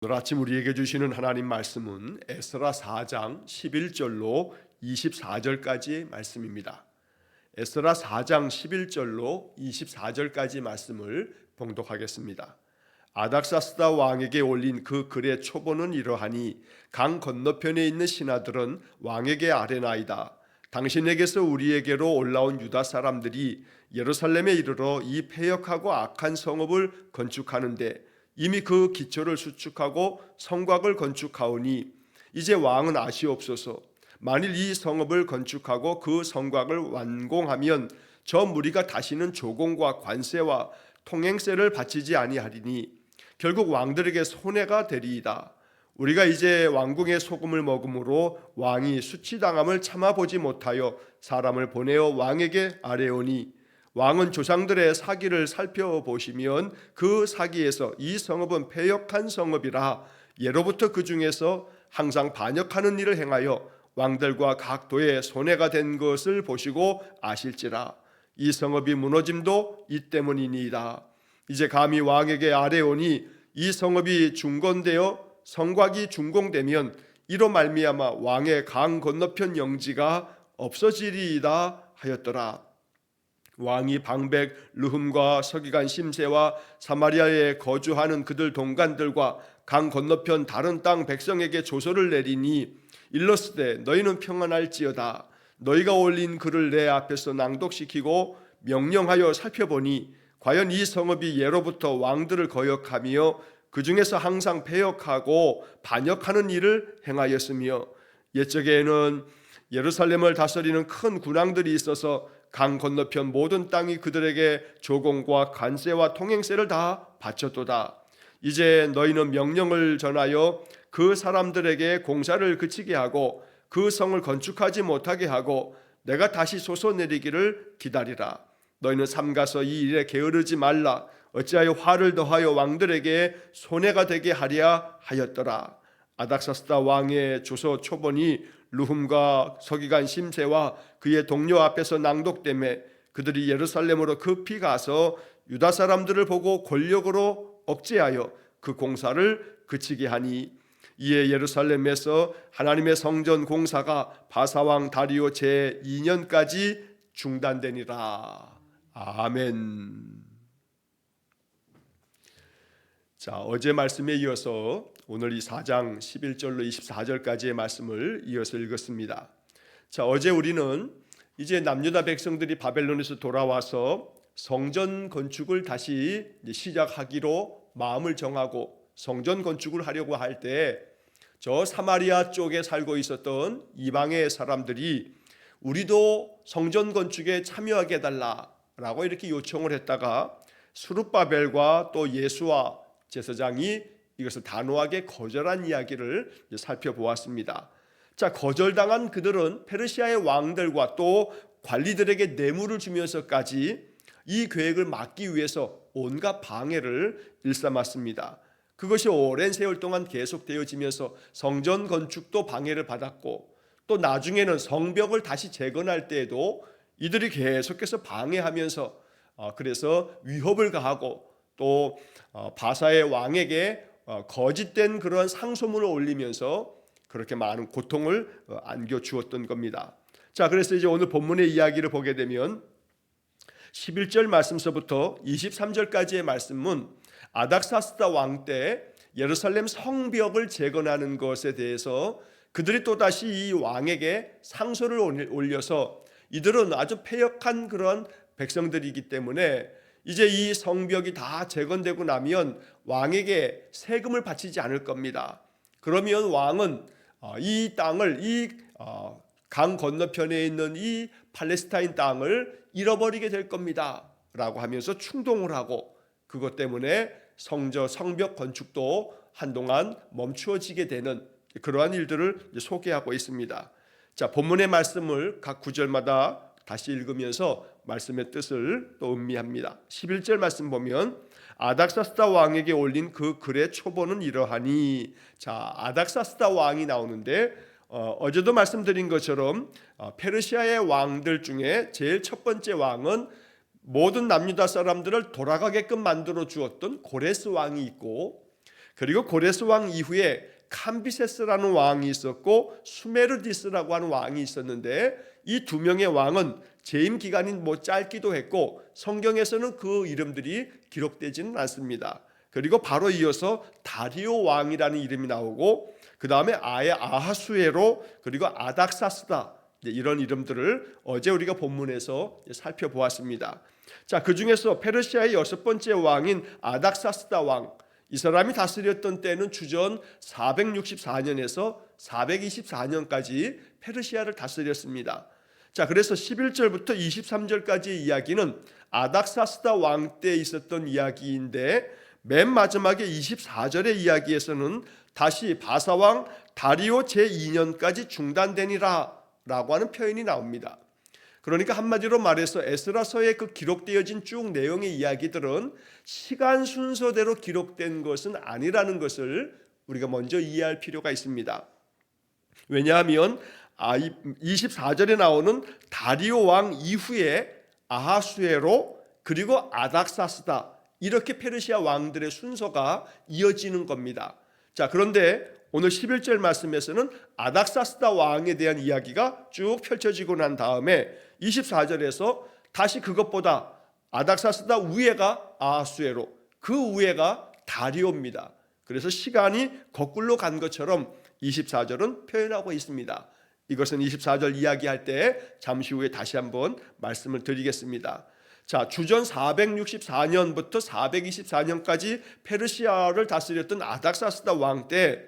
오늘 아침 우리에게 주시는 하나님 말씀은 에스라 4장 11절로 24절까지의 말씀입니다. 에스라 4장 11절로 24절까지 말씀을 봉독하겠습니다. 아닥사스다 왕에게 올린 그 글의 초본은 이러하니 강 건너편에 있는 신하들은 왕에게 아뢰나이다. 당신에게서 우리에게로 올라온 유다 사람들이 예루살렘에 이르러 이 패역하고 악한 성읍을 건축하는데 이미 그 기초를 수축하고 성곽을 건축하오니 이제 왕은 아시옵소서. 만일 이 성읍을 건축하고 그 성곽을 완공하면 저 무리가 다시는 조공과 관세와 통행세를 바치지 아니하리니 결국 왕들에게 손해가 되리이다. 우리가 이제 왕궁의 소금을 먹음으로 왕이 수치당함을 참아보지 못하여 사람을 보내어 왕에게 아뢰오니 왕은 조상들의 사기를 살펴보시면 그 사기에서 이 성읍은 패역한 성읍이라 예로부터 그 중에서 항상 반역하는 일을 행하여 왕들과 각 도에 손해가 된 것을 보시고 아실지라. 이 성읍이 무너짐도 이 때문이니이다. 이제 감히 왕에게 아뢰오니 이 성읍이 중건되어 성곽이 준공되면 이로 말미암아 왕의 강 건너편 영지가 없어지리이다 하였더라. 왕이 방백 르흠과 서기관 심세와 사마리아에 거주하는 그들 동관들과 강 건너편 다른 땅 백성에게 조서를 내리니 일러스되 너희는 평안할지어다. 너희가 올린 글을 내 앞에서 낭독시키고 명령하여 살펴보니 과연 이 성읍이 예로부터 왕들을 거역하며 그 중에서 항상 패역하고 반역하는 일을 행하였으며 옛적에는 예루살렘을 다스리는 큰 군왕들이 있어서 강 건너편 모든 땅이 그들에게 조공과 관세와 통행세를 다 바쳤도다. 이제 너희는 명령을 전하여 그 사람들에게 공사를 그치게 하고 그 성을 건축하지 못하게 하고 내가 다시 소서 내리기를 기다리라. 너희는 삼가서 이 일에 게으르지 말라. 어찌하여 화를 더하여 왕들에게 손해가 되게 하랴 하였더라. 아닥사스다 왕의 조서 초본이 르훔과 서기관 심세와 그의 동료 앞에서 낭독되매 그들이 예루살렘으로 급히 가서 유다 사람들을 보고 권력으로 억제하여 그 공사를 그치게 하니 이에 예루살렘에서 하나님의 성전 공사가 바사왕 다리오 제2년까지 중단되니라. 아멘. 자, 어제 말씀에 이어서 오늘 이 4장 11절로 24절까지의 말씀을 이어서 읽었습니다. 자, 어제 우리는 이제 남유다 백성들이 바벨론에서 돌아와서 성전 건축을 다시 시작하기로 마음을 정하고 성전 건축을 하려고 할 때 저 사마리아 쪽에 살고 있었던 이방의 사람들이 우리도 성전 건축에 참여하게 해달라라고 이렇게 요청을 했다가 스룹바벨과 또 예수와 제사장이 이것을 단호하게 거절한 이야기를 살펴보았습니다. 자, 거절당한 그들은 페르시아의 왕들과 또 관리들에게 뇌물을 주면서까지 이 계획을 막기 위해서 온갖 방해를 일삼았습니다. 그것이 오랜 세월 동안 계속되어지면서 성전 건축도 방해를 받았고 또 나중에는 성벽을 다시 재건할 때에도 이들이 계속해서 방해하면서 그래서 위협을 가하고 또 바사의 왕에게 거짓된 그런 상소문을 올리면서 그렇게 많은 고통을 안겨주었던 겁니다. 자, 그래서 이제 오늘 본문의 이야기를 보게 되면 11절 말씀서부터 23절까지의 말씀은 아닥사스다 왕 때 예루살렘 성벽을 재건하는 것에 대해서 그들이 또다시 이 왕에게 상소를 올려서 이들은 아주 패역한 그런 백성들이기 때문에 이제 이 성벽이 다 재건되고 나면 왕에게 세금을 바치지 않을 겁니다. 그러면 왕은 이 땅을 이 강 건너편에 있는 이 팔레스타인 땅을 잃어버리게 될 겁니다 라고 하면서 충동을 하고 그것 때문에 성벽 건축도 한동안 멈추어지게 되는 그러한 일들을 소개하고 있습니다. 자, 본문의 말씀을 각 구절마다 다시 읽으면서 말씀의 뜻을 또 음미합니다. 11절 말씀 보면 아닥사스다 왕에게 올린 그 글의 초본은 이러하니. 자, 아닥사스다 왕이 나오는데 어제도 말씀드린 것처럼 페르시아의 왕들 중에 제일 첫 번째 왕은 모든 남유다 사람들을 돌아가게끔 만들어 주었던 고레스 왕이 있고 그리고 고레스 왕 이후에 캄비세스라는 왕이 있었고 수메르디스라고 하는 왕이 있었는데 이 두 명의 왕은 재임 기간이 짧기도 했고 성경에서는 그 이름들이 기록되지는 않습니다. 그리고 바로 이어서 다리오 왕이라는 이름이 나오고 그 다음에 아예 아하수에로 그리고 아닥사스다 이런 이름들을 어제 우리가 본문에서 살펴보았습니다. 자, 그 중에서 페르시아의 6번째 왕인 아닥사스다 왕, 이 사람이 다스렸던 때는 주전 464년에서 424년까지 페르시아를 다스렸습니다. 자, 그래서 11절부터 23절까지의 이야기는 아닥사스다 왕 때 있었던 이야기인데 맨 마지막에 24절의 이야기에서는 다시 바사왕 다리오 제2년까지 중단되니라 라고 하는 표현이 나옵니다. 그러니까 한마디로 말해서 에스라서에 그 기록되어진 쭉 내용의 이야기들은 시간 순서대로 기록된 것은 아니라는 것을 우리가 먼저 이해할 필요가 있습니다. 왜냐하면 24절에 나오는 다리오 왕 이후에 아하수에로 그리고 아닥사스다 이렇게 페르시아 왕들의 순서가 이어지는 겁니다. 자, 그런데 오늘 11절 말씀에서는 아닥사스다 왕에 대한 이야기가 쭉 펼쳐지고 난 다음에 24절에서 다시 그것보다 아닥사스다 위에가 아하수에로, 그 위에가 다리오입니다. 그래서 시간이 거꾸로 간 것처럼 24절은 표현하고 있습니다. 이것은 24절 이야기할 때 잠시 후에 다시 한번 말씀을 드리겠습니다. 자, 주전 464년부터 424년까지 페르시아를 다스렸던 아닥사스다 왕 때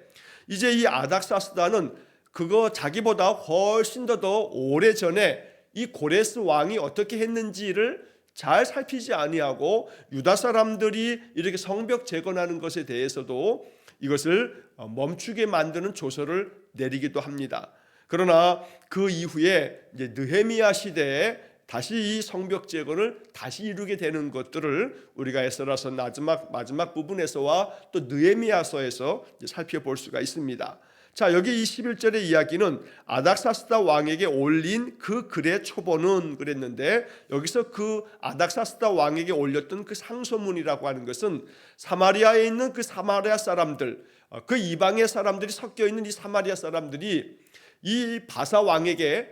이제 이 아닥사스다는 그거 자기보다 훨씬 더 오래전에 이 고레스 왕이 어떻게 했는지를 잘 살피지 아니하고 유다 사람들이 이렇게 성벽 재건하는 것에 대해서도 이것을 멈추게 만드는 조서를 내리기도 합니다. 그러나 그 이후에 이제 느헤미야 시대에 다시 이 성벽 재건을 다시 이루게 되는 것들을 우리가 에스라서 마지막 부분에서와 또 느헤미야서에서 살펴볼 수가 있습니다. 자, 여기 이 11절의 이야기는 아닥사스다 왕에게 올린 그 글의 초본은 그랬는데 여기서 그 아닥사스다 왕에게 올렸던 그 상소문이라고 하는 것은 사마리아에 있는 그 사마리아 사람들, 그 이방의 사람들이 섞여 있는 이 사마리아 사람들이 이 바사 왕에게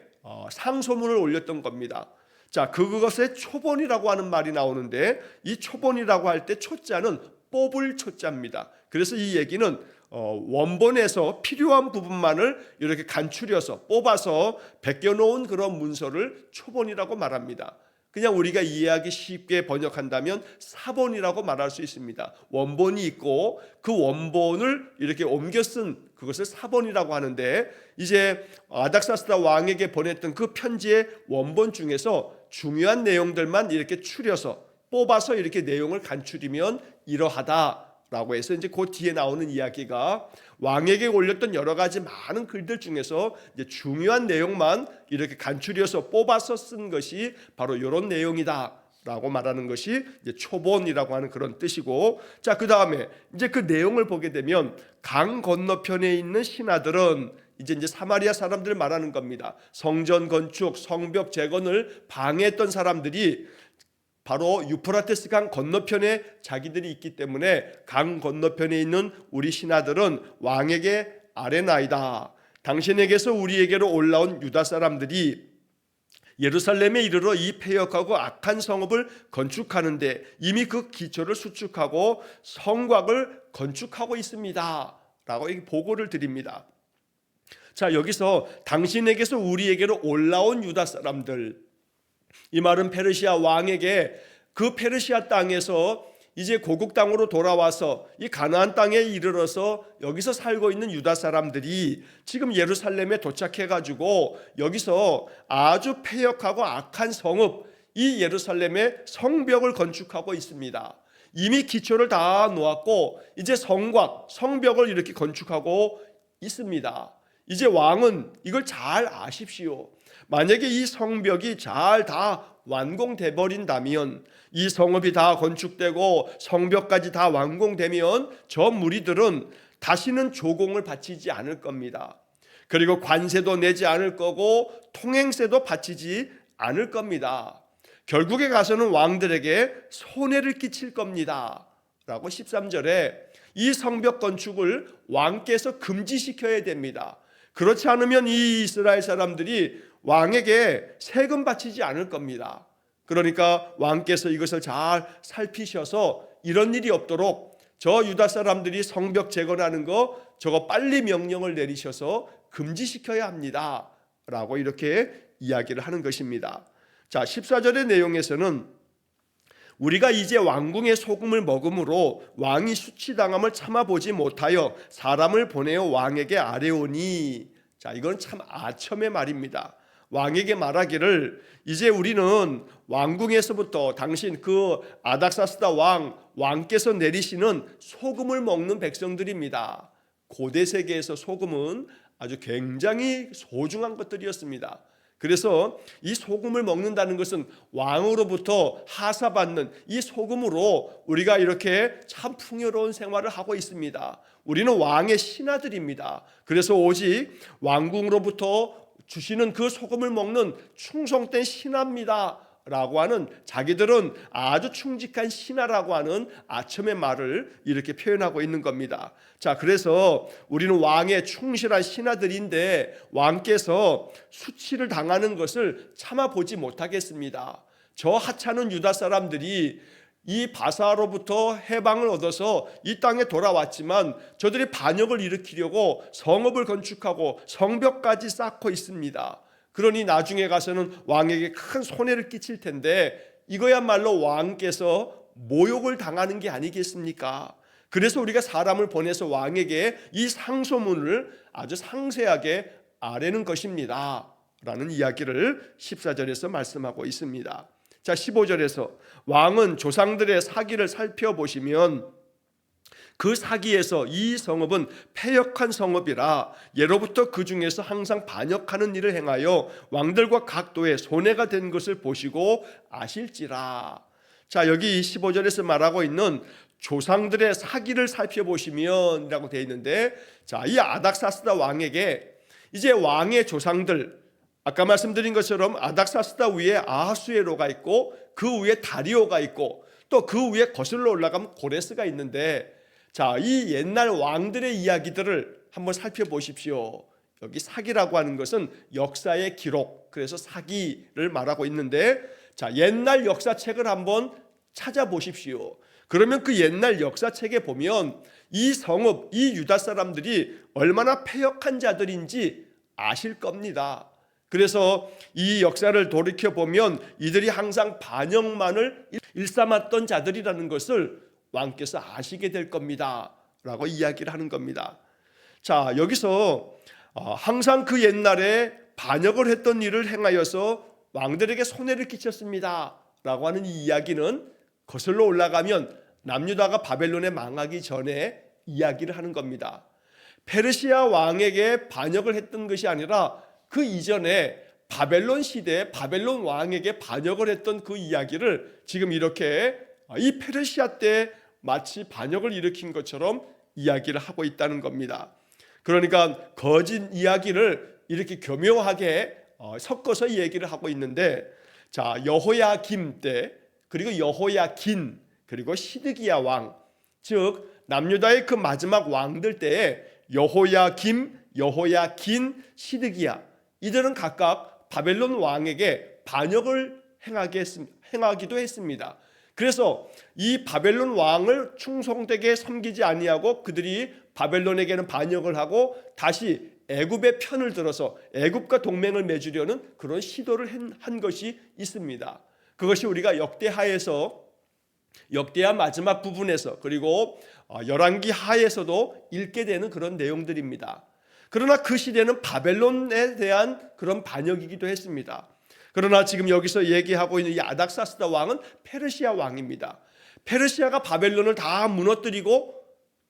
상소문을 올렸던 겁니다. 자, 그것의 초본이라고 하는 말이 나오는데 이 초본이라고 할 때 초자는 뽑을 초자입니다. 그래서 이 얘기는 원본에서 필요한 부분만을 이렇게 간추려서 뽑아서 베껴놓은 그런 문서를 초본이라고 말합니다. 그냥 우리가 이해하기 쉽게 번역한다면 사본이라고 말할 수 있습니다. 원본이 있고 그 원본을 이렇게 옮겨 쓴 그것을 사본이라고 하는데 이제 아닥사스다 왕에게 보냈던 그 편지의 원본 중에서 중요한 내용들만 이렇게 추려서 뽑아서 이렇게 내용을 간추리면 이러하다라고 해서 이제 그 뒤에 나오는 이야기가 왕에게 올렸던 여러 가지 많은 글들 중에서 이제 중요한 내용만 이렇게 간추려서 뽑아서 쓴 것이 바로 이런 내용이다라고 말하는 것이 이제 초본이라고 하는 그런 뜻이고, 자, 그 다음에 이제 그 내용을 보게 되면 강 건너편에 있는 신하들은 이제 사마리아 사람들을 말하는 겁니다. 성전 건축, 성벽 재건을 방해했던 사람들이 바로 유프라테스 강 건너편에 자기들이 있기 때문에 강 건너편에 있는 우리 신하들은 왕에게 아뢰나이다. 당신에게서 우리에게로 올라온 유다 사람들이 예루살렘에 이르러 이 패역하고 악한 성읍을 건축하는데 이미 그 기초를 수축하고 성곽을 건축하고 있습니다 라고 보고를 드립니다. 자, 여기서 당신에게서 우리에게로 올라온 유다 사람들, 이 말은 페르시아 왕에게 그 페르시아 땅에서 이제 고국 땅으로 돌아와서 이 가나안 땅에 이르러서 여기서 살고 있는 유다 사람들이 지금 예루살렘에 도착해 가지고 여기서 아주 패역하고 악한 성읍, 이 예루살렘의 성벽을 건축하고 있습니다. 이미 기초를 다 놓았고 이제 성곽, 성벽을 이렇게 건축하고 있습니다. 이제 왕은 이걸 잘 아십시오. 만약에 이 성벽이 잘 다 완공돼 버린다면, 이 성읍이 다 건축되고 성벽까지 다 완공되면 저 무리들은 다시는 조공을 바치지 않을 겁니다. 그리고 관세도 내지 않을 거고 통행세도 바치지 않을 겁니다. 결국에 가서는 왕들에게 손해를 끼칠 겁니다 라고 13절에 이 성벽 건축을 왕께서 금지시켜야 됩니다. 그렇지 않으면 이 이스라엘 사람들이 왕에게 세금 바치지 않을 겁니다. 그러니까 왕께서 이것을 잘 살피셔서 이런 일이 없도록 저 유다 사람들이 성벽 재건하는 거 저거 빨리 명령을 내리셔서 금지시켜야 합니다 라고 이렇게 이야기를 하는 것입니다. 자, 14절의 내용에서는 우리가 이제 왕궁의 소금을 먹음으로 왕이 수치당함을 참아보지 못하여 사람을 보내어 왕에게 아뢰오니. 자, 이건 참 아첨의 말입니다. 왕에게 말하기를 이제 우리는 왕궁에서부터 당신 그 아닥사스다 왕께서 내리시는 소금을 먹는 백성들입니다. 고대 세계에서 소금은 아주 굉장히 소중한 것들이었습니다. 그래서 이 소금을 먹는다는 것은 왕으로부터 하사받는 이 소금으로 우리가 이렇게 참 풍요로운 생활을 하고 있습니다. 우리는 왕의 신하들입니다. 그래서 오직 왕궁으로부터 주시는 그 소금을 먹는 충성된 신하입니다 라고 하는, 자기들은 아주 충직한 신하라고 하는 아첨의 말을 이렇게 표현하고 있는 겁니다. 자, 그래서 우리는 왕의 충실한 신하들인데 왕께서 수치를 당하는 것을 참아보지 못하겠습니다. 저 하찮은 유다 사람들이 이 바사로부터 해방을 얻어서 이 땅에 돌아왔지만 저들이 반역을 일으키려고 성읍을 건축하고 성벽까지 쌓고 있습니다. 그러니 나중에 가서는 왕에게 큰 손해를 끼칠 텐데 이거야말로 왕께서 모욕을 당하는 게 아니겠습니까? 그래서 우리가 사람을 보내서 왕에게 이 상소문을 아주 상세하게 아뢰는 것입니다 라는 이야기를 14절에서 말씀하고 있습니다. 자, 15절에서 왕은 조상들의 사기를 살펴보시면 그 사기에서 이 성읍은 패역한 성읍이라 예로부터 그 중에서 항상 반역하는 일을 행하여 왕들과 각도에 손해가 된 것을 보시고 아실지라. 자, 여기 15절에서 말하고 있는 조상들의 사기를 살펴보시면 이라고 되어 있는데, 자, 이 아닥사스다 왕에게 이제 왕의 조상들, 아까 말씀드린 것처럼 아닥사스다 위에 아하수에로가 있고 그 위에 다리오가 있고 또 그 위에 거슬러 올라가면 고레스가 있는데, 자, 이 옛날 왕들의 이야기들을 한번 살펴보십시오. 여기 사기라고 하는 것은 역사의 기록, 그래서 사기를 말하고 있는데, 자, 옛날 역사책을 한번 찾아보십시오. 그러면 그 옛날 역사책에 보면 이 성읍, 이 유다 사람들이 얼마나 패역한 자들인지 아실 겁니다. 그래서 이 역사를 돌이켜보면 이들이 항상 반역만을 일삼았던 자들이라는 것을 왕께서 아시게 될 겁니다 라고 이야기를 하는 겁니다. 자, 여기서 항상 그 옛날에 반역을 했던 일을 행하여서 왕들에게 손해를 끼쳤습니다 라고 하는 이 이야기는 거슬러 올라가면 남유다가 바벨론에 망하기 전에 이야기를 하는 겁니다. 페르시아 왕에게 반역을 했던 것이 아니라 그 이전에 바벨론 시대에 바벨론 왕에게 반역을 했던 그 이야기를 지금 이렇게 이 페르시아 때 마치 반역을 일으킨 것처럼 이야기를 하고 있다는 겁니다. 그러니까 거짓 이야기를 이렇게 교묘하게 섞어서 얘기를 하고 있는데, 자, 여호야김 때, 그리고 여호야긴, 그리고 시드기야 왕, 즉 남유다의 그 마지막 왕들 때에 여호야김, 여호야긴, 시드기야, 이들은 각각 바벨론 왕에게 반역을 행하기도 했습니다. 그래서 이 바벨론 왕을 충성되게 섬기지 아니하고 그들이 바벨론에게는 반역을 하고 다시 애굽의 편을 들어서 애굽과 동맹을 맺으려는 그런 시도를 한 것이 있습니다. 그것이 우리가 역대하 마지막 부분에서, 그리고 열왕기 하에서도 읽게 되는 그런 내용들입니다. 그러나 그 시대는 바벨론에 대한 그런 반역이기도 했습니다. 그러나 지금 여기서 얘기하고 있는 이 아닥사스다 왕은 페르시아 왕입니다. 페르시아가 바벨론을 다 무너뜨리고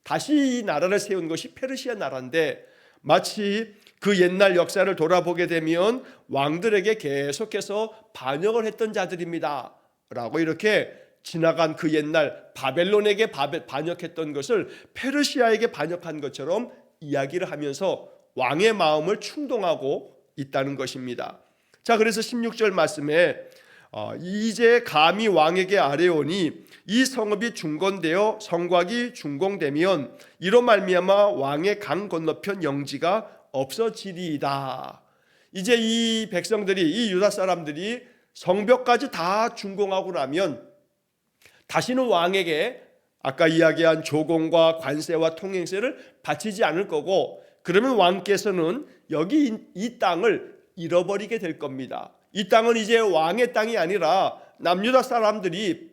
다시 이 나라를 세운 것이 페르시아 나라인데, 마치 그 옛날 역사를 돌아보게 되면 왕들에게 계속해서 반역을 했던 자들입니다 라고 이렇게 지나간 그 옛날 바벨론에게 반역했던 것을 페르시아에게 반역한 것처럼 이야기를 하면서 왕의 마음을 충동하고 있다는 것입니다. 자, 그래서 16절 말씀에 이제 감히 왕에게 아뢰오니 이 성읍이 중건되어 성곽이 준공되면 이로 말미암아 왕의 강 건너편 영지가 없어지리이다. 이제 이 백성들이, 이 유다 사람들이 성벽까지 다 준공하고 나면 다시는 왕에게 아까 이야기한 조공과 관세와 통행세를 바치지 않을 거고, 그러면 왕께서는 여기 이 땅을 잃어버리게 될 겁니다. 이 땅은 이제 왕의 땅이 아니라 남유다 사람들이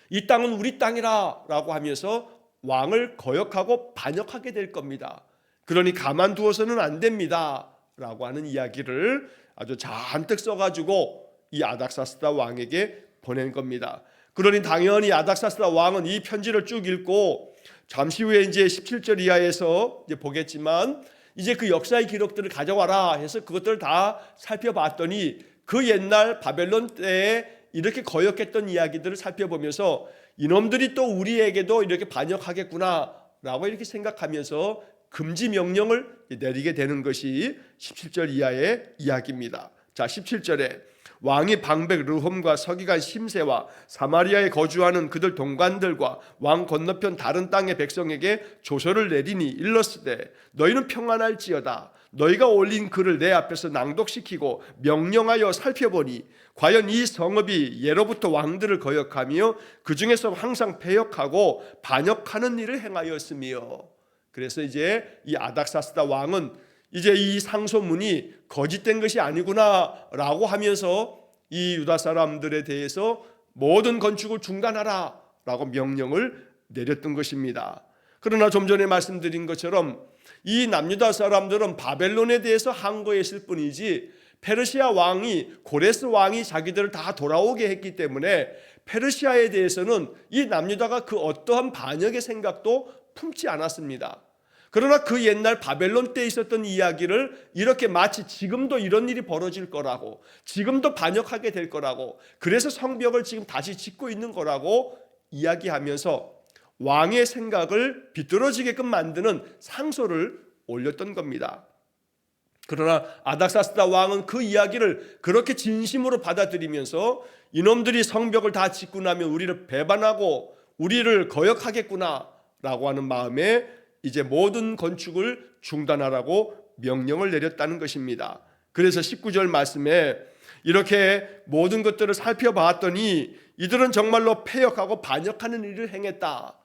이 땅은 우리 땅이라 라고 하면서 왕을 거역하고 반역하게 될 겁니다. 그러니 가만두어서는 안 됩니다 라고 하는 이야기를 아주 잔뜩 써가지고 이 아닥사스다 왕에게 보낸 겁니다. 그러니 당연히 아닥사스다 왕은 이 편지를 쭉 읽고 잠시 후에 이제 17절 이하에서 이제 보겠지만, 이제 그 역사의 기록들을 가져와라 해서 그것들을 다 살펴봤더니 그 옛날 바벨론 때에 이렇게 거역했던 이야기들을 살펴보면서 이놈들이 또 우리에게도 이렇게 반역하겠구나 라고 이렇게 생각하면서 금지 명령을 내리게 되는 것이 17절 이하의 이야기입니다. 자, 17절에 왕이 방백 르홈과 서기관 심세와 사마리아에 거주하는 그들 동관들과 왕 건너편 다른 땅의 백성에게 조서를 내리니 일렀으되 너희는 평안할지어다. 너희가 올린 글을 내 앞에서 낭독시키고 명령하여 살펴보니 과연 이 성읍이 예로부터 왕들을 거역하며 그 중에서 항상 패역하고 반역하는 일을 행하였으며. 그래서 이제 이 아닥사스다 왕은 이제 이 상소문이 거짓된 것이 아니구나 라고 하면서 이 유다 사람들에 대해서 모든 건축을 중단하라 라고 명령을 내렸던 것입니다. 그러나 좀 전에 말씀드린 것처럼 이 남유다 사람들은 바벨론에 대해서 항거했을 뿐이지 페르시아 왕이, 고레스 왕이 자기들을 다 돌아오게 했기 때문에 페르시아에 대해서는 이 남유다가 그 어떠한 반역의 생각도 품지 않았습니다. 그러나 그 옛날 바벨론 때 있었던 이야기를 이렇게 마치 지금도 이런 일이 벌어질 거라고, 지금도 반역하게 될 거라고, 그래서 성벽을 지금 다시 짓고 있는 거라고 이야기하면서 왕의 생각을 비뚤어지게끔 만드는 상소를 올렸던 겁니다. 그러나 아닥사스다 왕은 그 이야기를 그렇게 진심으로 받아들이면서 이놈들이 성벽을 다 짓고 나면 우리를 배반하고 우리를 거역하겠구나 라고 하는 마음에 이제 모든 건축을 중단하라고 명령을 내렸다는 것입니다. 그래서 19절 말씀에 이렇게 모든 것들을 살펴봤더니 이들은 정말로 패역하고 반역하는 일을 행했다.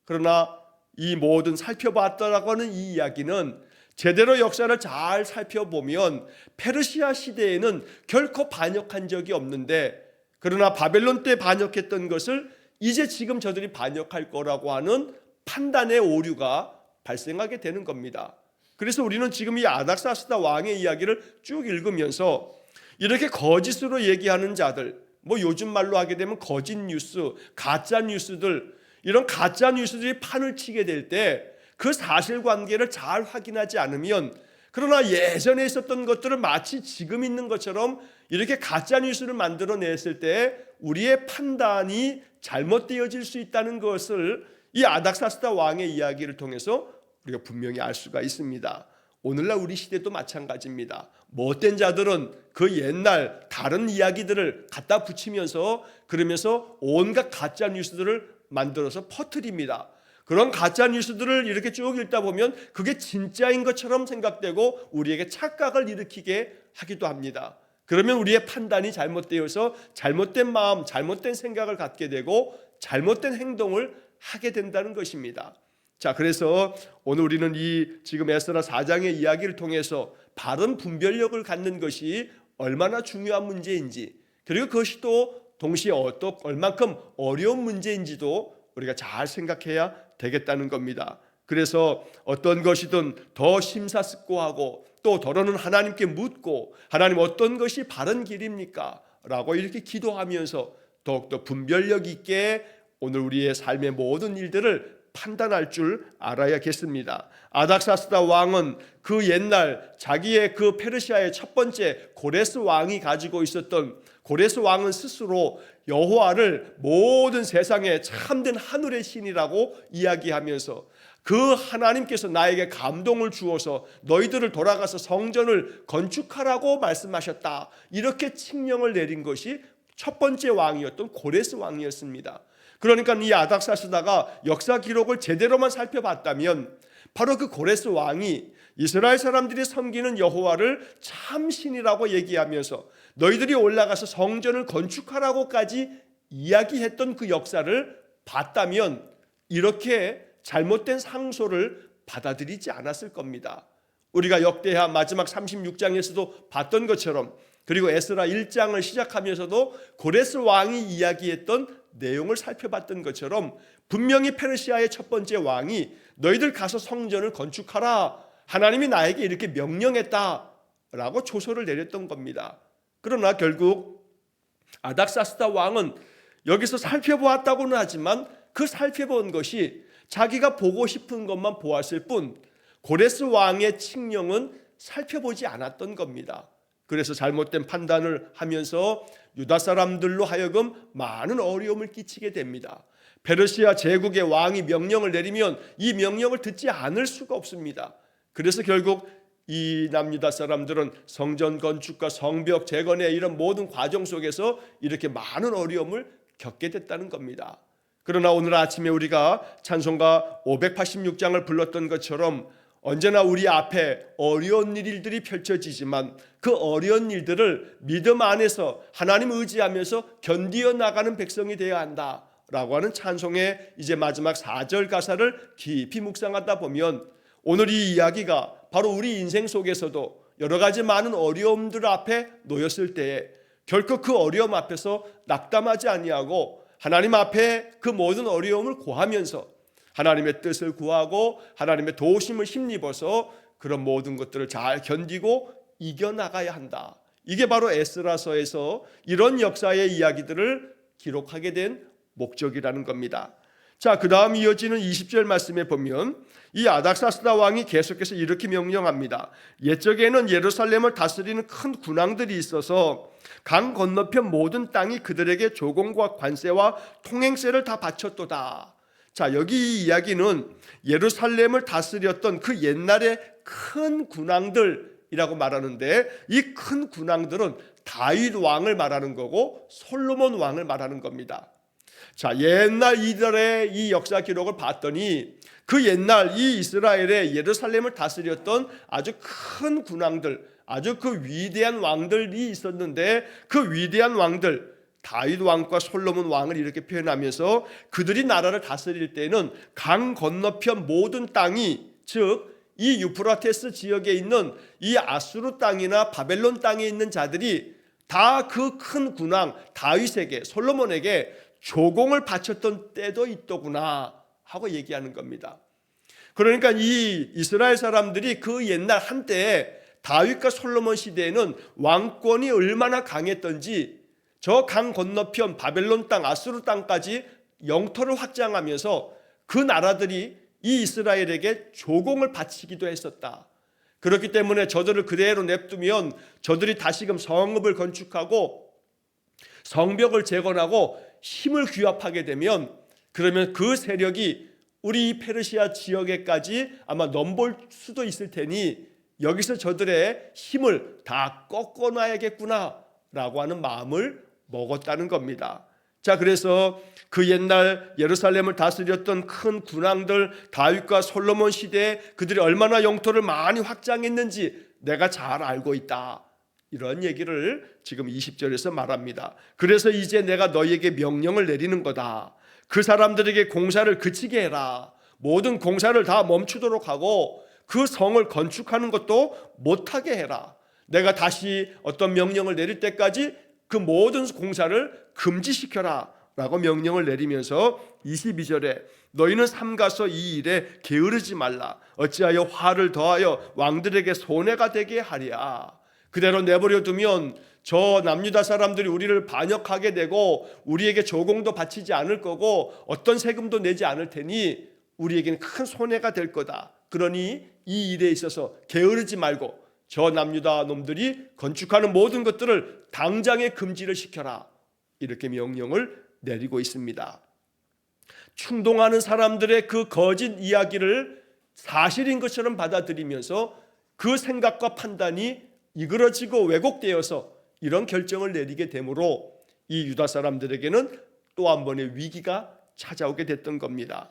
그러나 이 모든 살펴봤다라고 하는 이 이야기는 제대로 역사를 잘 살펴보면 페르시아 시대에는 결코 반역한 적이 없는데, 그러나 바벨론 때 반역했던 것을 이제 지금 저들이 반역할 거라고 하는 판단의 오류가 발생하게 되는 겁니다. 그래서 우리는 지금 이 아닥사스다 왕의 이야기를 쭉 읽으면서 이렇게 거짓으로 얘기하는 자들, 뭐 요즘 말로 하게 되면 거짓 뉴스, 가짜 뉴스들, 이런 가짜 뉴스들이 판을 치게 될 때 그 사실관계를 잘 확인하지 않으면, 그러나 예전에 있었던 것들을 마치 지금 있는 것처럼 이렇게 가짜 뉴스를 만들어냈을 때 우리의 판단이 잘못되어질 수 있다는 것을 이 아닥사스다 왕의 이야기를 통해서 우리가 분명히 알 수가 있습니다. 오늘날 우리 시대도 마찬가지입니다. 못된 자들은 그 옛날 다른 이야기들을 갖다 붙이면서 그러면서 온갖 가짜 뉴스들을 만들어서 퍼뜨립니다. 그런 가짜 뉴스들을 이렇게 쭉 읽다 보면 그게 진짜인 것처럼 생각되고 우리에게 착각을 일으키게 하기도 합니다. 그러면 우리의 판단이 잘못되어서 잘못된 마음, 잘못된 생각을 갖게 되고 잘못된 행동을 하게 된다는 것입니다. 자, 그래서 오늘 우리는 이 지금 에스라 4장의 이야기를 통해서 바른 분별력을 갖는 것이 얼마나 중요한 문제인지, 그리고 그것이 또 동시에 얼만큼 어려운 문제인지도 우리가 잘 생각해야 되겠다는 겁니다. 그래서 어떤 것이든 더 심사숙고하고 또 더러는 하나님께 묻고, 하나님 어떤 것이 바른 길입니까? 라고 이렇게 기도하면서 더욱더 분별력 있게 오늘 우리의 삶의 모든 일들을 판단할 줄 알아야겠습니다. 아닥사스다 왕은 그 옛날 자기의 그 페르시아의 첫 번째 고레스 왕이 가지고 있었던, 고레스 왕은 스스로 여호와를 모든 세상에 참된 하늘의 신이라고 이야기하면서 그 하나님께서 나에게 감동을 주어서 너희들을 돌아가서 성전을 건축하라고 말씀하셨다, 이렇게 칙령을 내린 것이 첫 번째 왕이었던 고레스 왕이었습니다. 그러니까 이 아닥사스다가 역사 기록을 제대로만 살펴봤다면 바로 그 고레스 왕이 이스라엘 사람들이 섬기는 여호와를 참 신이라고 얘기하면서 너희들이 올라가서 성전을 건축하라고까지 이야기했던 그 역사를 봤다면 이렇게 잘못된 상소를 받아들이지 않았을 겁니다. 우리가 역대하 마지막 36장에서도 봤던 것처럼, 그리고 에스라 1장을 시작하면서도 고레스 왕이 이야기했던 내용을 살펴봤던 것처럼 분명히 페르시아의 첫 번째 왕이 너희들 가서 성전을 건축하라, 하나님이 나에게 이렇게 명령했다라고 조서를 내렸던 겁니다. 그러나 결국 아닥사스다 왕은 여기서 살펴보았다고는 하지만 그 살펴본 것이 자기가 보고 싶은 것만 보았을 뿐 고레스 왕의 칙령은 살펴보지 않았던 겁니다. 그래서 잘못된 판단을 하면서 유다 사람들로 하여금 많은 어려움을 끼치게 됩니다. 페르시아 제국의 왕이 명령을 내리면 이 명령을 듣지 않을 수가 없습니다. 그래서 결국 이 남유다 사람들은 성전 건축과 성벽 재건의 이런 모든 과정 속에서 이렇게 많은 어려움을 겪게 됐다는 겁니다. 그러나 오늘 아침에 우리가 찬송가 586장을 불렀던 것처럼 언제나 우리 앞에 어려운 일들이 펼쳐지지만 그 어려운 일들을 믿음 안에서 하나님 의지하면서 견디어 나가는 백성이 되어야 한다라고 하는 찬송의 이제 마지막 4절 가사를 깊이 묵상하다 보면 오늘 이 이야기가 바로 우리 인생 속에서도 여러 가지 많은 어려움들 앞에 놓였을 때에 결코 그 어려움 앞에서 낙담하지 아니하고 하나님 앞에 그 모든 어려움을 고하면서 하나님의 뜻을 구하고 하나님의 도우심을 힘입어서 그런 모든 것들을 잘 견디고 이겨나가야 한다. 이게 바로 에스라서에서 이런 역사의 이야기들을 기록하게 된 목적이라는 겁니다. 자, 그 다음 이어지는 20절 말씀에 보면 이 아닥사스다 왕이 계속해서 이렇게 명령합니다. 옛적에는 예루살렘을 다스리는 큰 군왕들이 있어서 강 건너편 모든 땅이 그들에게 조공과 관세와 통행세를 다 바쳤도다. 자, 여기 이 이야기는 예루살렘을 다스렸던 그 옛날의 큰 군왕들이라고 말하는데 이 큰 군왕들은 다윗 왕을 말하는 거고 솔로몬 왕을 말하는 겁니다. 자, 옛날 이들의 이 역사 기록을 봤더니 그 옛날 이 이스라엘의 예루살렘을 다스렸던 아주 큰 군왕들, 아주 그 위대한 왕들이 있었는데 그 위대한 왕들 다윗 왕과 솔로몬 왕을 이렇게 표현하면서 그들이 나라를 다스릴 때는 강 건너편 모든 땅이, 즉 이 유프라테스 지역에 있는 이 아수르 땅이나 바벨론 땅에 있는 자들이 다 그 큰 군왕 다윗에게, 솔로몬에게 조공을 바쳤던 때도 있더구나 하고 얘기하는 겁니다. 그러니까 이 이스라엘 사람들이 그 옛날 한때 다윗과 솔로몬 시대에는 왕권이 얼마나 강했던지 저 강 건너편 바벨론 땅, 아수르 땅까지 영토를 확장하면서 그 나라들이 이 이스라엘에게 조공을 바치기도 했었다. 그렇기 때문에 저들을 그대로 냅두면 저들이 다시금 성읍을 건축하고 성벽을 재건하고 힘을 규합하게 되면 그러면 그 세력이 우리 페르시아 지역에까지 아마 넘볼 수도 있을 테니 여기서 저들의 힘을 다 꺾어놔야겠구나 라고 하는 마음을 먹었다는 겁니다. 자, 그래서 그 옛날 예루살렘을 다스렸던 큰 군왕들 다윗과 솔로몬 시대에 그들이 얼마나 영토를 많이 확장했는지 내가 잘 알고 있다. 이런 얘기를 지금 20절에서 말합니다. 그래서 이제 내가 너희에게 명령을 내리는 거다. 그 사람들에게 공사를 그치게 해라. 모든 공사를 다 멈추도록 하고 그 성을 건축하는 것도 못하게 해라. 내가 다시 어떤 명령을 내릴 때까지 그 모든 공사를 금지시켜라 라고 명령을 내리면서 22절에 너희는 삼가서 이 일에 게으르지 말라. 어찌하여 화를 더하여 왕들에게 손해가 되게 하랴. 그대로 내버려 두면 저 남유다 사람들이 우리를 반역하게 되고 우리에게 조공도 바치지 않을 거고 어떤 세금도 내지 않을 테니 우리에게는 큰 손해가 될 거다. 그러니 이 일에 있어서 게으르지 말고 저 남유다 놈들이 건축하는 모든 것들을 당장에 금지를 시켜라. 이렇게 명령을 내리고 있습니다. 충동하는 사람들의 그 거짓 이야기를 사실인 것처럼 받아들이면서 그 생각과 판단이 이그러지고 왜곡되어서 이런 결정을 내리게 되므로 이 유다 사람들에게는 또 한 번의 위기가 찾아오게 됐던 겁니다.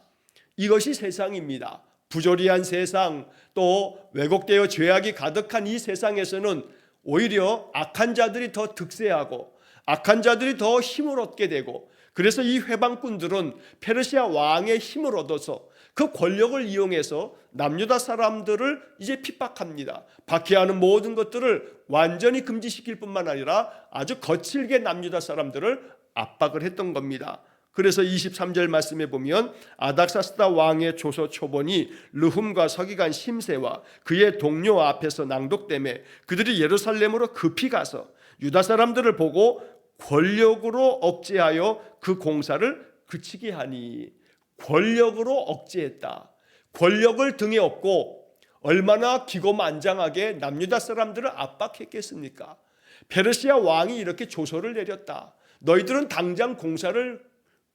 이것이 세상입니다. 부조리한 세상, 또 왜곡되어 죄악이 가득한 이 세상에서는 오히려 악한 자들이 더 득세하고 악한 자들이 더 힘을 얻게 되고, 그래서 이 회방꾼들은 페르시아 왕의 힘을 얻어서 그 권력을 이용해서 남유다 사람들을 이제 핍박합니다. 박해하는 모든 것들을 완전히 금지시킬 뿐만 아니라 아주 거칠게 남유다 사람들을 압박을 했던 겁니다. 그래서 23절 말씀에 보면 아닥사스다 왕의 조서 초본이 르훔과 서기관 심세와 그의 동료 앞에서 낭독되매 그들이 예루살렘으로 급히 가서 유다 사람들을 보고 권력으로 억제하여 그 공사를 그치게 하니. 권력으로 억제했다. 권력을 등에 업고 얼마나 기고만장하게 남유다 사람들을 압박했겠습니까? 페르시아 왕이 이렇게 조서를 내렸다. 너희들은 당장 공사를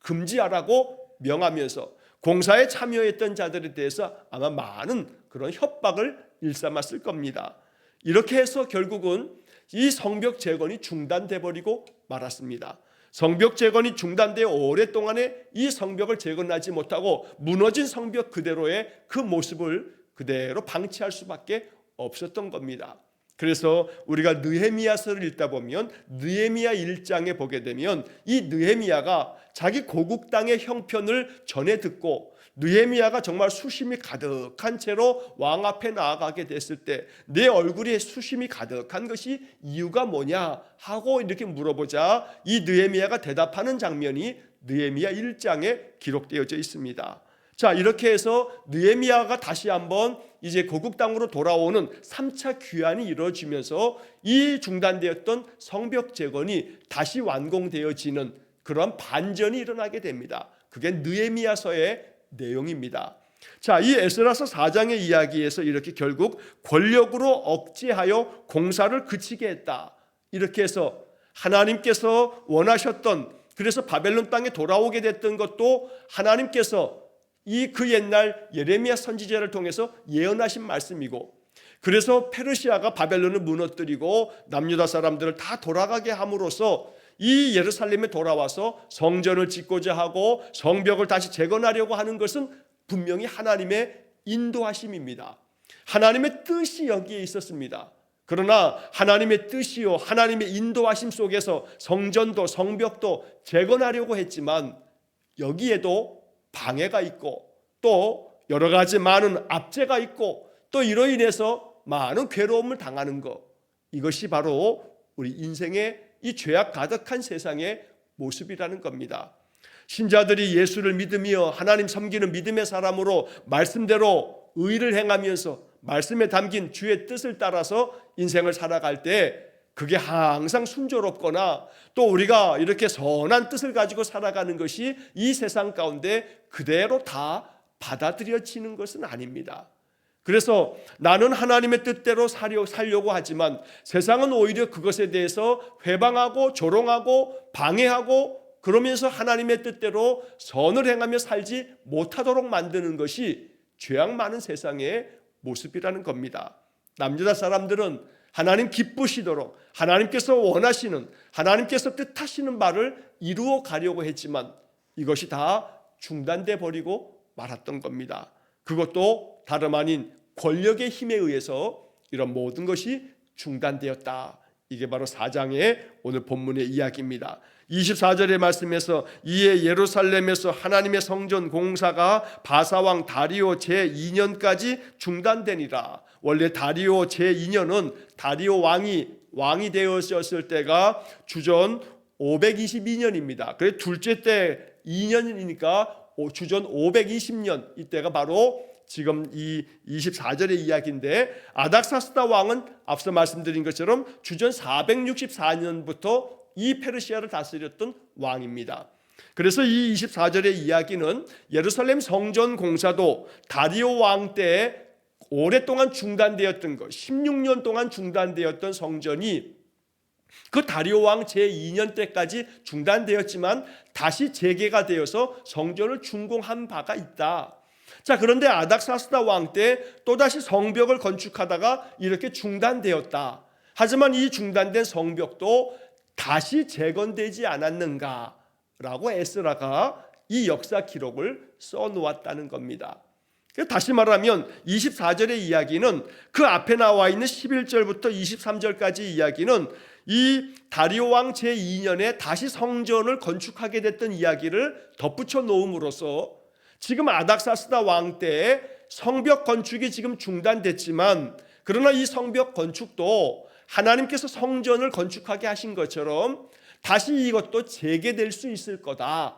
금지하라고 명하면서 공사에 참여했던 자들에 대해서 아마 많은 그런 협박을 일삼았을 겁니다. 이렇게 해서 결국은 이 성벽 재건이 중단돼 버리고 말았습니다. 성벽 재건이 중단되어 오랫동안에 이 성벽을 재건하지 못하고 무너진 성벽 그대로의 그 모습을 그대로 방치할 수밖에 없었던 겁니다. 그래서 우리가 느헤미야서를 읽다 보면 느헤미야 1장에 보게 되면 이 느헤미야가 자기 고국 땅의 형편을 전해 듣고 느헤미야가 정말 수심이 가득한 채로 왕 앞에 나아가게 됐을 때 내 얼굴에 수심이 가득한 것이 이유가 뭐냐 하고 이렇게 물어보자 이 느헤미야가 대답하는 장면이 느헤미야 1장에 기록되어져 있습니다. 자, 이렇게 해서 느헤미야가 다시 한번 이제 고국 땅으로 돌아오는 3차 귀환이 이루어지면서 이 중단되었던 성벽 재건이 다시 완공되어지는 그런 반전이 일어나게 됩니다. 그게 느헤미야서의 내용입니다. 자, 이 에스라서 4장의 이야기에서 이렇게 결국 권력으로 억제하여 공사를 그치게 했다. 이렇게 해서 하나님께서 원하셨던, 그래서 바벨론 땅에 돌아오게 됐던 것도 하나님께서 그 옛날 예레미야 선지자를 통해서 예언하신 말씀이고, 그래서 페르시아가 바벨론을 무너뜨리고 남유다 사람들을 다 돌아가게 함으로써 이 예루살렘에 돌아와서 성전을 짓고자 하고 성벽을 다시 재건하려고 하는 것은 분명히 하나님의 인도하심입니다. 하나님의 뜻이 여기에 있었습니다. 그러나 하나님의 뜻이요 하나님의 인도하심 속에서 성전도 성벽도 재건하려고 했지만 여기에도 방해가 있고 또 여러 가지 많은 압제가 있고 또 이로 인해서 많은 괴로움을 당하는 것, 이것이 바로 우리 인생의 이 죄악 가득한 세상의 모습이라는 겁니다. 신자들이 예수를 믿으며 하나님 섬기는 믿음의 사람으로 말씀대로 의를 행하면서 말씀에 담긴 주의 뜻을 따라서 인생을 살아갈 때 그게 항상 순조롭거나 또 우리가 이렇게 선한 뜻을 가지고 살아가는 것이 이 세상 가운데 그대로 다 받아들여지는 것은 아닙니다. 그래서 나는 하나님의 뜻대로 살려고 하지만 세상은 오히려 그것에 대해서 회방하고 조롱하고 방해하고 그러면서 하나님의 뜻대로 선을 행하며 살지 못하도록 만드는 것이 죄악 많은 세상의 모습이라는 겁니다. 남유다 사람들은 하나님 기쁘시도록 하나님께서 원하시는 하나님께서 뜻하시는 바를 이루어 가려고 했지만 이것이 다 중단돼 버리고 말았던 겁니다. 그것도 다름 아닌 권력의 힘에 의해서 이런 모든 것이 중단되었다. 이게 바로 4장의 오늘 본문의 이야기입니다. 24절의 말씀에서 이에 예루살렘에서 하나님의 성전 공사가 바사왕 다리오 제2년까지 중단되니라. 원래 다리오 제2년은 다리오 왕이 되었을 때가 주전 522년입니다. 그래서 둘째 때 2년이니까 주전 520년, 이때가 바로 지금 이 24절의 이야기인데 아닥사스다 왕은 앞서 말씀드린 것처럼 주전 464년부터 이 페르시아를 다스렸던 왕입니다. 그래서 이 24절의 이야기는 예루살렘 성전 공사도 다리오 왕 때 오랫동안 중단되었던 것, 16년 동안 중단되었던 성전이 그 다리오 왕 제2년 때까지 중단되었지만 다시 재개가 되어서 성전을 준공한 바가 있다. 자, 그런데 아닥사스다 왕 때 또다시 성벽을 건축하다가 이렇게 중단되었다. 하지만 이 중단된 성벽도 다시 재건되지 않았는가라고 에스라가 이 역사 기록을 써놓았다는 겁니다. 다시 말하면 24절의 이야기는 그 앞에 나와 있는 11절부터 23절까지 이야기는 이 다리오 왕 제2년에 다시 성전을 건축하게 됐던 이야기를 덧붙여 놓음으로써 지금 아닥사스다 왕 때에 성벽 건축이 지금 중단됐지만, 그러나 이 성벽 건축도 하나님께서 성전을 건축하게 하신 것처럼 다시 이것도 재개될 수 있을 거다.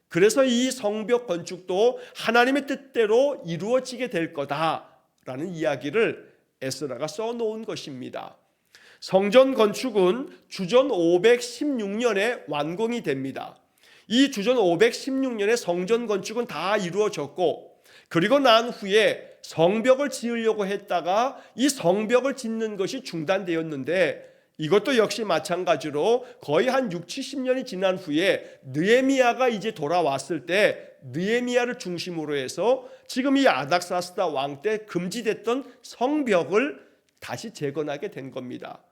그래서 이 성벽 건축도 하나님의 뜻대로 이루어지게 될 거다라는 이야기를 에스라가 써놓은 것입니다. 성전 건축은 주전 516년에 완공이 됩니다. 이 주전 516년에 성전 건축은 다 이루어졌고, 그리고 난 후에 성벽을 지으려고 했다가 이 성벽을 짓는 것이 중단되었는데, 이것도 역시 마찬가지로 거의 한 6, 70년이 지난 후에 느헤미야가 이제 돌아왔을 때 느헤미야를 중심으로 해서 지금 이 아닥사스다 왕 때 금지됐던 성벽을 다시 재건하게 된 겁니다.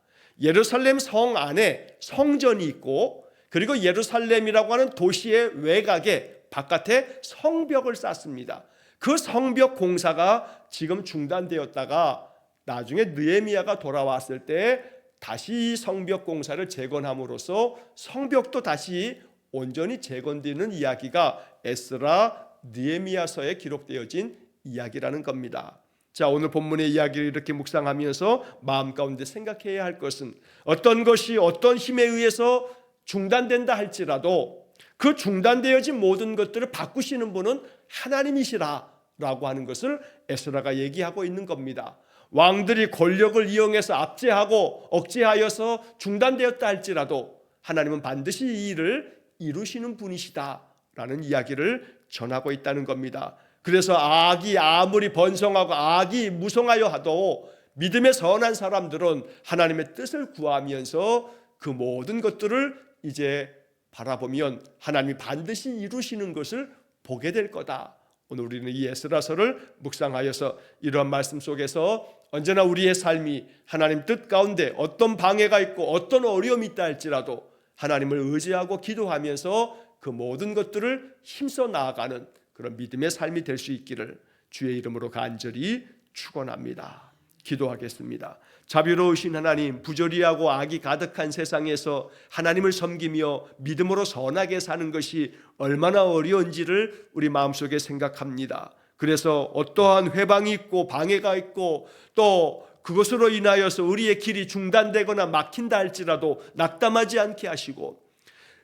예루살렘 성 안에 성전이 있고, 그리고 예루살렘이라고 하는 도시의 외곽에 바깥에 성벽을 쌓습니다. 그 성벽 공사가 지금 중단되었다가 나중에 느헤미야가 돌아왔을 때 다시 성벽 공사를 재건함으로써 성벽도 다시 온전히 재건되는 이야기가 에스라 느헤미야서에 기록되어진 이야기라는 겁니다. 자, 오늘 본문의 이야기를 이렇게 묵상하면서 마음 가운데 생각해야 할 것은, 어떤 것이 어떤 힘에 의해서 중단된다 할지라도 그 중단되어진 모든 것들을 바꾸시는 분은 하나님이시라라고 하는 것을 에스라가 얘기하고 있는 겁니다. 왕들이 권력을 이용해서 압제하고 억제하여서 중단되었다 할지라도 하나님은 반드시 이 일을 이루시는 분이시다라는 이야기를 전하고 있다는 겁니다. 그래서 악이 아무리 번성하고 악이 무성하여 하도 믿음의 선한 사람들은 하나님의 뜻을 구하면서 그 모든 것들을 이제 바라보면 하나님이 반드시 이루시는 것을 보게 될 거다. 오늘 우리는 이 에스라서를 묵상하여서 이러한 말씀 속에서 언제나 우리의 삶이 하나님 뜻 가운데 어떤 방해가 있고 어떤 어려움이 있다 할지라도 하나님을 의지하고 기도하면서 그 모든 것들을 힘써 나아가는 그런 믿음의 삶이 될 수 있기를 주의 이름으로 간절히 축원합니다. 기도하겠습니다. 자비로우신 하나님, 부조리하고 악이 가득한 세상에서 하나님을 섬기며 믿음으로 선하게 사는 것이 얼마나 어려운지를 우리 마음속에 생각합니다. 그래서 어떠한 회방이 있고 방해가 있고 또 그것으로 인하여서 우리의 길이 중단되거나 막힌다 할지라도 낙담하지 않게 하시고,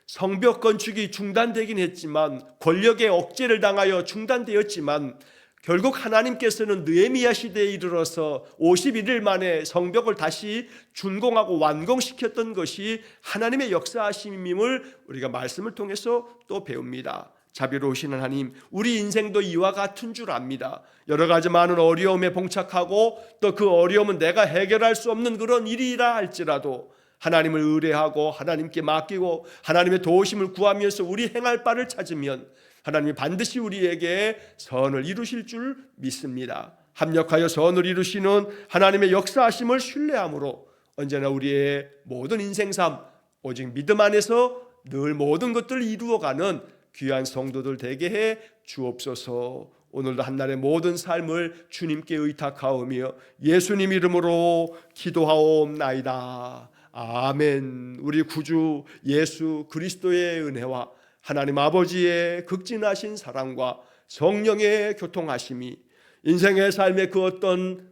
성벽 건축이 중단되긴 했지만 권력의 억제를 당하여 중단되었지만 결국 하나님께서는 느헤미야 시대에 이르러서 51일 만에 성벽을 다시 준공하고 완공시켰던 것이 하나님의 역사하심임을 우리가 말씀을 통해서 또 배웁니다. 자비로우신 하나님, 우리 인생도 이와 같은 줄 압니다. 여러 가지 많은 어려움에 봉착하고 또 그 어려움은 내가 해결할 수 없는 그런 일이라 할지라도 하나님을 의뢰하고 하나님께 맡기고 하나님의 도우심을 구하면서 우리 행할 바를 찾으면 하나님이 반드시 우리에게 선을 이루실 줄 믿습니다. 합력하여 선을 이루시는 하나님의 역사하심을 신뢰함으로 언제나 우리의 모든 인생삶 오직 믿음 안에서 늘 모든 것들을 이루어가는 귀한 성도들 되게 해 주옵소서. 오늘도 한날의 모든 삶을 주님께 의탁하오며 예수님 이름으로 기도하옵나이다. 아멘. 우리 구주 예수 그리스도의 은혜와 하나님 아버지의 극진하신 사랑과 성령의 교통하심이 인생의 삶의 그 어떤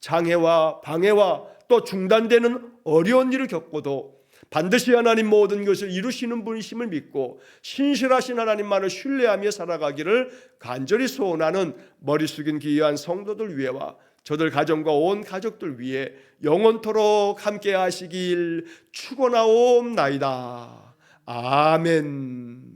장애와 방해와 또 중단되는 어려운 일을 겪고도 반드시 하나님 모든 것을 이루시는 분이심을 믿고 신실하신 하나님만을 신뢰하며 살아가기를 간절히 소원하는 머리 숙인 귀한 성도들 위해와 저들 가정과 온 가족들 위해 영원토록 함께 하시길 축원하옵나이다. 아멘.